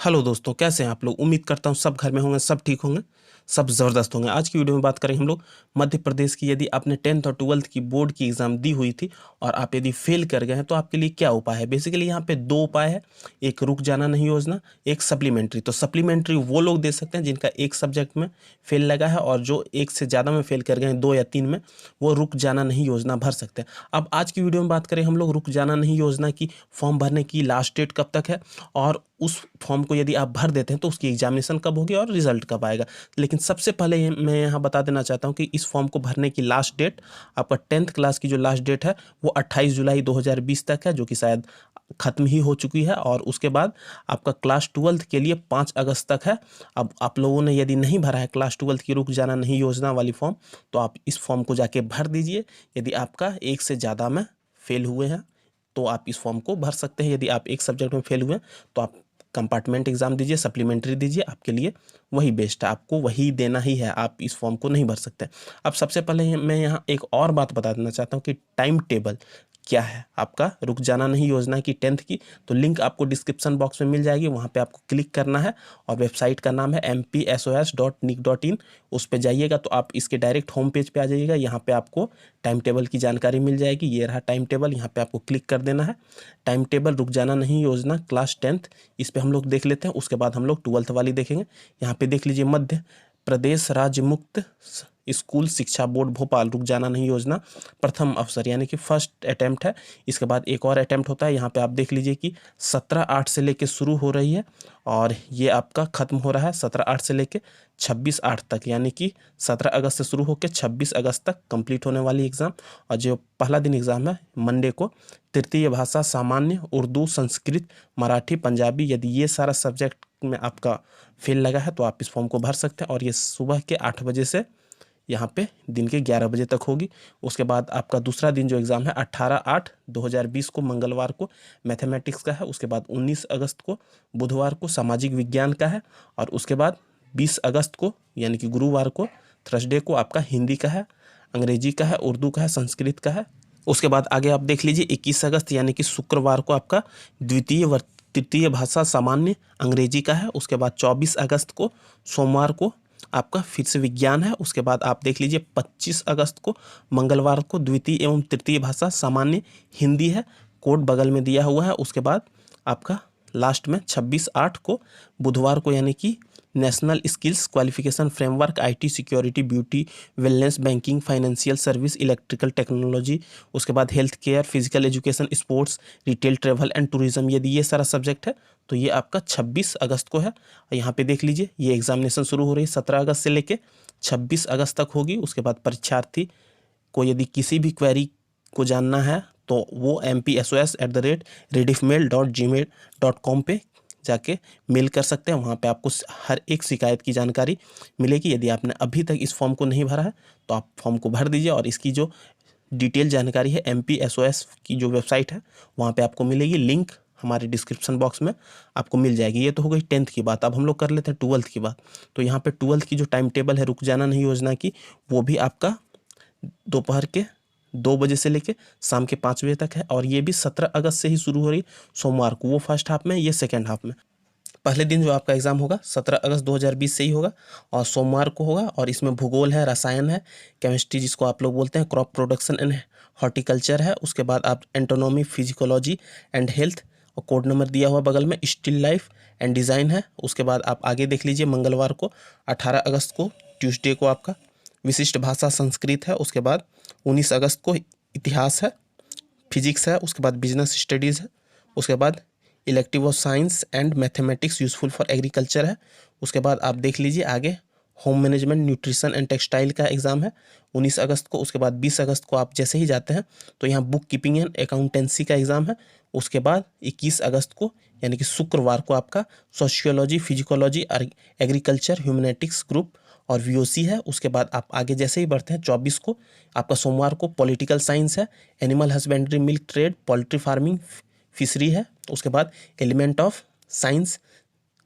Hello दोस्तों, कैसे हैं आप लोग। उम्मीद करता हूँ सब घर में होंगे, सब ठीक होंगे, सब ज़बरदस्त होंगे। आज की वीडियो में बात करेंगे हम लोग मध्य प्रदेश की। यदि आपने 10th और 12th की बोर्ड की एग्ज़ाम दी हुई थी और आप यदि फेल कर गए हैं तो आपके लिए क्या उपाय है। बेसिकली यहाँ पे दो उपाय है, एक रुक जाना नहीं योजना, एक सप्लीमेंट्री। तो सप्लीमेंट्री वो लोग दे सकते हैं जिनका एक सब्जेक्ट में फेल लगा है, और जो एक से ज़्यादा में फेल कर गए हैं, 2 या 3 में, वो रुक जाना नहीं योजना भर सकते हैं। अब आज की वीडियो में बात करें हम लोग रुक जाना नहीं योजना की फॉर्म भरने की लास्ट डेट कब तक है, और उस फॉर्म को यदि आप भर देते हैं तो उसकी एग्जामिनेशन कब होगी और रिजल्ट कब आएगा। लेकिन सबसे पहले मैं यहाँ बता देना चाहता हूँ कि इस फॉर्म को भरने की लास्ट डेट, आपका 10th क्लास की जो लास्ट डेट है वो 28 जुलाई 2020 तक है, जो कि शायद ख़त्म ही हो चुकी है। और उसके बाद आपका क्लास 12th के लिए 5 अगस्त तक है। अब आप लोगों ने यदि नहीं भरा है क्लास 12th की रुक जाना नहीं योजना वाली फॉर्म, तो आप इस फॉर्म को जाके भर दीजिए। यदि आपका एक से ज़्यादा में फेल हुए हैं तो आप इस फॉर्म को भर सकते हैं। यदि आप एक सब्जेक्ट में फेल हुए हैं तो आप कंपार्टमेंट एग्ज़ाम दीजिए, सप्लीमेंट्री दीजिए, आपके लिए वही बेस्ट है, आपको वही देना ही है, आप इस फॉर्म को नहीं भर सकते। अब सबसे पहले मैं यहाँ एक और बात बता देना चाहता हूँ कि टाइम टेबल क्या है आपका रुक जाना नहीं योजना की 10th की। तो लिंक आपको डिस्क्रिप्शन बॉक्स में मिल जाएगी, वहाँ पे आपको क्लिक करना है और वेबसाइट का नाम है mpsos.nic.in। उस पे जाइएगा तो आप इसके डायरेक्ट होम पेज पे आ जाइएगा। यहाँ पे आपको टाइम टेबल की जानकारी मिल जाएगी। ये रहा टाइम टेबल, यहाँ पे आपको क्लिक कर देना है। टाइम टेबल रुक जाना नहीं योजना क्लास 10th, इस पे हम लोग देख लेते हैं। उसके बाद हम लोग 12th वाली देखेंगे। यहाँ पे देख लीजिए, मध्य प्रदेश राज्य मुक्त स्कूल शिक्षा बोर्ड भोपाल रुक जाना नहीं योजना प्रथम अवसर, यानी कि फर्स्ट अटेम्प्ट है। इसके बाद एक और अटेम्प्ट होता है। यहाँ पे आप देख लीजिए कि 17/8 से लेके शुरू हो रही है और ये आपका ख़त्म हो रहा है 17/8 से लेके 26/8 तक, यानी कि 17 अगस्त से शुरू होकर 26 अगस्त तक कंप्लीट होने वाली एग्ज़ाम। और जो पहला दिन एग्ज़ाम है मंडे को, तृतीय भाषा सामान्य, उर्दू, संस्कृत, मराठी, पंजाबी। यदि ये सारा सब्जेक्ट में आपका फेल लगा है तो आप इस फॉर्म को भर सकते हैं। और ये सुबह के 8 बजे से यहाँ पे दिन के 11 बजे तक होगी। उसके बाद आपका दूसरा दिन जो एग्ज़ाम है 18/8/2020 को मंगलवार को मैथमेटिक्स का है। उसके बाद 19 अगस्त को बुधवार को सामाजिक विज्ञान का है। और उसके बाद 20 अगस्त को यानी कि गुरुवार को, थर्सडे को, आपका हिंदी का है, अंग्रेजी का है, उर्दू का है, संस्कृत का है। उसके बाद आगे आप देख लीजिए 21 अगस्त यानी कि शुक्रवार को आपका द्वितीय व तृतीय भाषा सामान्य अंग्रेजी का है। उसके बाद 24 अगस्त को सोमवार को आपका फिर से विज्ञान है। उसके बाद आप देख लीजिए 25 अगस्त को मंगलवार को द्वितीय एवं तृतीय भाषा सामान्य हिंदी है, कोड बगल में दिया हुआ है। उसके बाद आपका लास्ट में 26/8 को बुधवार को, यानी कि national skills qualification framework, IT, security, beauty, wellness, banking, financial service, electrical technology. उसके बाद health care, physical education, sports, retail, travel and tourism. यदि ये सारा सब्जेक्ट है तो ये आपका 26 अगस्त को है। यहाँ पे देख लीजिए ये एग्जामिनेशन शुरू हो रही है 17 अगस्त से लेके 26 अगस्त तक होगी। उसके बाद परीक्षार्थी को यदि किसी भी क्वेरी को जानना है तो वो mpsos@rediffmail.gmail.com पे जाके मेल कर सकते हैं। वहाँ पे आपको हर एक शिकायत की जानकारी मिलेगी। यदि आपने अभी तक इस फॉर्म को नहीं भरा है तो आप फॉर्म को भर दीजिए, और इसकी जो डिटेल जानकारी है mpsos की जो वेबसाइट है वहाँ पे आपको मिलेगी। लिंक हमारे डिस्क्रिप्शन बॉक्स में आपको मिल जाएगी। ये तो हो गई 10th की बात। अब हम लोग कर लेते हैं 12th की बात। तो यहाँ पे 12th की जो टाइम टेबल है रुक जाना नहीं योजना की, वो भी आपका दोपहर के 2 बजे से लेके शाम के 5 बजे तक है। और ये भी 17 अगस्त से ही शुरू हो रही, सोमवार को। वो फर्स्ट हाफ में, ये सेकेंड हाफ में। पहले दिन जो आपका एग्ज़ाम होगा 17 अगस्त 2020 से ही होगा और सोमवार को होगा। और इसमें भूगोल है, रसायन है, केमिस्ट्री जिसको आप लोग बोलते हैं, क्रॉप प्रोडक्शन एंड हॉर्टिकल्चर है। उसके बाद आप एंटोनॉमी, फिजिकोलॉजी एंड हेल्थ, और कोड नंबर दिया हुआ बगल में स्टिल लाइफ एंड डिज़ाइन है। उसके बाद आप आगे देख लीजिए, मंगलवार को 18 अगस्त को, ट्यूसडे को आपका विशिष्ट भाषा संस्कृत है। उसके बाद 19 अगस्त को इतिहास है, फिजिक्स है। उसके बाद बिजनेस स्टडीज़ है। उसके बाद elective of science and mathematics useful for agriculture है। उसके बाद आप देख लीजिए आगे home management, nutrition and textile का एग्ज़ाम है 19 अगस्त को। उसके बाद 20 अगस्त को आप जैसे ही जाते हैं तो यहाँ बुक कीपिंग एंड अकाउंटेंसी का एग्ज़ाम है। उसके बाद 21 अगस्त को यानी कि शुक्रवार को आपका सोशियोलॉजी, फिजिकोलॉजी, एग्रीकल्चर, ह्यूमैनिटिक्स ग्रुप और वीओसी है। उसके बाद आप आगे जैसे ही बढ़ते हैं 24 को आपका सोमवार को पॉलिटिकल साइंस है, animal husbandry, milk trade, poultry farming, fishery है। उसके बाद एलिमेंट ऑफ साइंस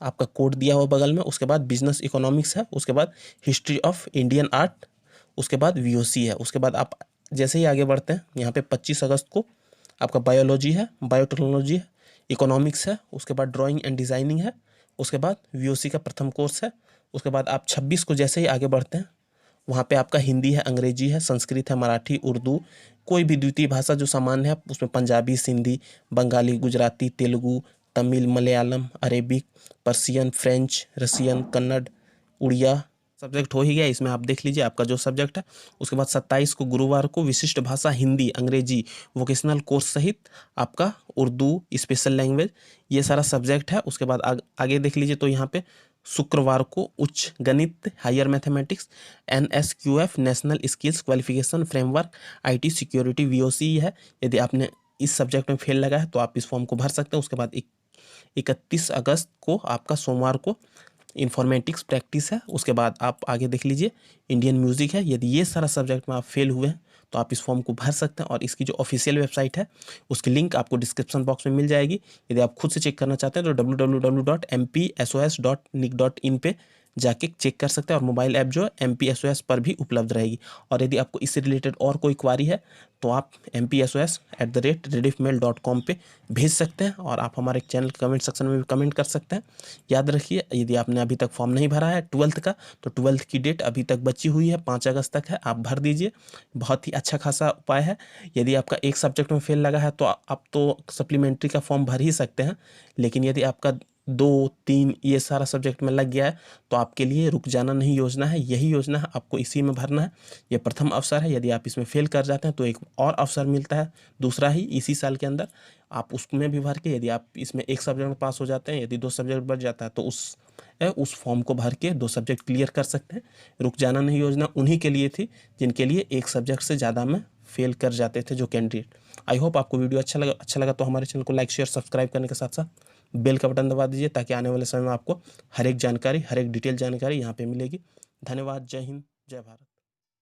आपका कोड दिया हुआ बगल में। उसके बाद बिजनेस इकोनॉमिक्स है। उसके बाद हिस्ट्री ऑफ इंडियन आर्ट। उसके बाद वीओसी है। उसके बाद आप जैसे ही आगे बढ़ते हैं यहाँ पे 25 अगस्त को आपका बायोलॉजी है, बायोटेक्नोलॉजी है, इकोनॉमिक्स है। उसके बाद ड्राइंग एंड डिज़ाइनिंग है, उसके बाद वीओसी का प्रथम कोर्स है। उसके बाद आप 26 को जैसे ही आगे बढ़ते हैं, वहाँ पे आपका हिंदी है, अंग्रेजी है, संस्कृत है, मराठी, उर्दू, कोई भी द्वितीय भाषा जो सामान्य है उसमें Punjabi, Sindhi, Bengali, Gujarati, Telugu, Tamil, Malayalam, Arabic, Persian, French, Russian, Kannada, Oriya subject हो ही गया। इसमें आप देख लीजिए आपका जो सब्जेक्ट है। उसके बाद 27 को गुरुवार को विशिष्ट भाषा हिंदी, अंग्रेजी, वोकेशनल कोर्स सहित आपका उर्दू, स्पेशल लैंग्वेज, ये सारा सब्जेक्ट है। उसके बाद आगे देख लीजिए तो यहाँ पे शुक्रवार को उच्च गणित, higher mathematics, NSQF national skills qualification framework, IT security, VOC है। यदि आपने इस सब्जेक्ट में फेल लगा है तो आप इस फॉर्म को भर सकते हैं। उसके बाद 31 अगस्त को आपका सोमवार को इन्फॉर्मेटिक्स प्रैक्टिस है। उसके बाद आप आगे देख लीजिए इंडियन म्यूजिक है। यदि ये सारा सब्जेक्ट में आप फेल हुए हैं तो आप इस फॉर्म को भर सकते हैं और इसकी जो ऑफिशियल वेबसाइट है उसकी लिंक आपको डिस्क्रिप्शन बॉक्स में मिल जाएगी। यदि आप खुद से चेक करना चाहते हैं तो www.mpsos.nic.in पे जाके चेक कर सकते हैं और मोबाइल ऐप जो है MPSOS पर भी उपलब्ध रहेगी। और यदि आपको इससे रिलेटेड और कोई क्वारी है तो आप mpsos@rediffmail.com पे भेज सकते हैं और आप हमारे चैनल के कमेंट सेक्शन में भी कमेंट कर सकते हैं। याद रखिए यदि आपने अभी तक फॉर्म नहीं भरा है 12th का तो 12th की डेट अभी तक बची हुई है, 5 अगस्त तक है, आप भर दीजिए। बहुत ही अच्छा खासा उपाय है। यदि आपका एक सब्जेक्ट में फेल लगा है तो आप तो सप्लीमेंट्री का फॉर्म भर ही सकते हैं, लेकिन यदि आपका 2-3 ये सारा सब्जेक्ट में लग गया है तो आपके लिए रुक जाना नहीं योजना है, यही योजना है, आपको इसी में भरना है। ये प्रथम अवसर है। यदि आप इसमें फेल कर जाते हैं तो एक और अवसर मिलता है दूसरा ही इसी साल के अंदर, आप उसमें भी भर के यदि आप इसमें एक सब्जेक्ट में पास हो जाते हैं, यदि 2 सब्जेक्ट बच जाता है तो उस फॉर्म को भर के 2 सब्जेक्ट क्लियर कर सकते हैं। रुक जाना नहीं योजना उन्हीं के लिए थी जिनके लिए एक सब्जेक्ट से ज़्यादा में फेल कर जाते थे जो कैंडिडेट। आई होप आपको वीडियो अच्छा लगा तो हमारे चैनल को लाइक शेयर सब्सक्राइब करने के साथ साथ बेल का बटन दबा दीजिए ताकि आने वाले समय में आपको हर एक जानकारी, हर एक डिटेल जानकारी यहाँ पे मिलेगी। धन्यवाद। जय हिंद, जय भारत।